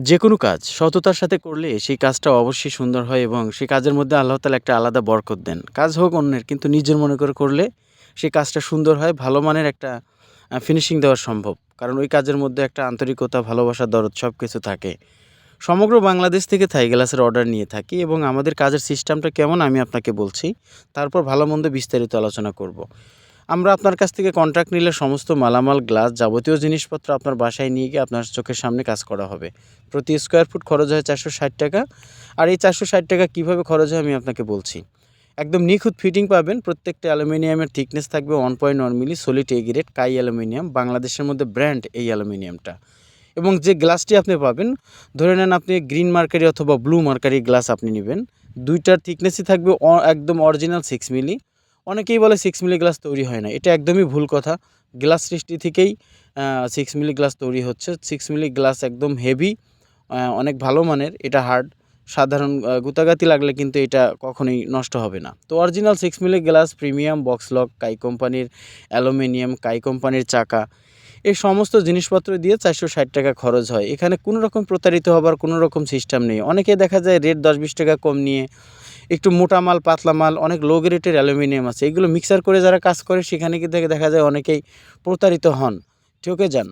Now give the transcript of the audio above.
যেকোনো কাজ সততার সাথে করলে সেই কাজটা অবশ্যই সুন্দর হয় এবং সেই কাজের মধ্যে আল্লাহ তাআলা একটা আলাদা বরকত দেন। কাজ হোক অন্যের কিন্তু নিজের মনে করে করলে সেই কাজটা সুন্দর হয়, ভালো মানের একটা ফিনিশিং দেওয়া সম্ভব। কারণ ওই কাজের মধ্যে একটা আন্তরিকতা, ভালোবাসা, দরদ সবকিছু থাকে। সমগ্র বাংলাদেশ থেকে থাই গ্লাসের অর্ডার নিয়ে থাকি এবং আমাদের কাজের সিস্টেমটা কেমন আমি আপনাকে বলছি। তারপর ভালো-মন্দ বিস্তারিত আলোচনা করব। আমরা আপনার কাছ থেকে কন্ট্রাক্ট নিলে সমস্ত মালামাল, গ্লাস, যাবতীয় জিনিসপত্র আপনার বাসায় নিয়ে গিয়ে আপনার চোখের সামনে কাজ করা হবে। প্রতি স্কোয়ার ফুট খরচ হয় ৳৪৬০। আর এই ৳৪৬০ কীভাবে খরচ হয় আমি আপনাকে বলছি। একদম নিখুঁত ফিটিং পাবেন। প্রত্যেকটা অ্যালুমিনিয়ামের থিকনেস থাকবে 1.1 মিলি সলিড এ গ্রেড কাই অ্যালুমিনিয়াম। বাংলাদেশের মধ্যে ব্র্যান্ড এই অ্যালুমিনিয়ামটা। এবং যে গ্লাসটি আপনি পাবেন, ধরে নেন আপনি গ্রিন মার্কারি অথবা ব্লু মার্কারি গ্লাস আপনি নিবেন। ২ টার থিকনেসই থাকবে একদম অরিজিনাল 6 মিলি। অনেকেই বলে 6 মিলি গ্লাস তৈরি হয় না। এটা একদমই ভুল কথা। গ্লাস সৃষ্টি থেকেই 6 মিলি গ্লাস তৈরি হচ্ছে। 6 মিলি গ্লাস একদম হেভি, অনেক ভালো মানের। এটা হার্ড। সাধারণ গুতাগাতি লাগলে কিন্তু এটা কখনোই নষ্ট হবে না। তো original 6 milli glass, premium box lock, কাই কোম্পানির অ্যালুমিনিয়াম, কাই কোম্পানির চাকা, এই সমস্ত জিনিসপত্র দিয়ে ৳৪৬০ খরচ হয়। এখানে কোনো রকম প্রতারিত হবার কোনো রকম সিস্টেম নেই। অনেকেই দেখা যায় রেট ১০-২০ টাকা কম নিয়ে একটু মোটা মাল, পাতলা মাল, অনেক লো গ্রেডের অ্যালুমিনিয়াম আছে। এগুলো মিক্সার করে যারা কাজ করে সেখানে কিন্তু দেখা যায় অনেকেই প্রতারিত হন, ঠকে যান।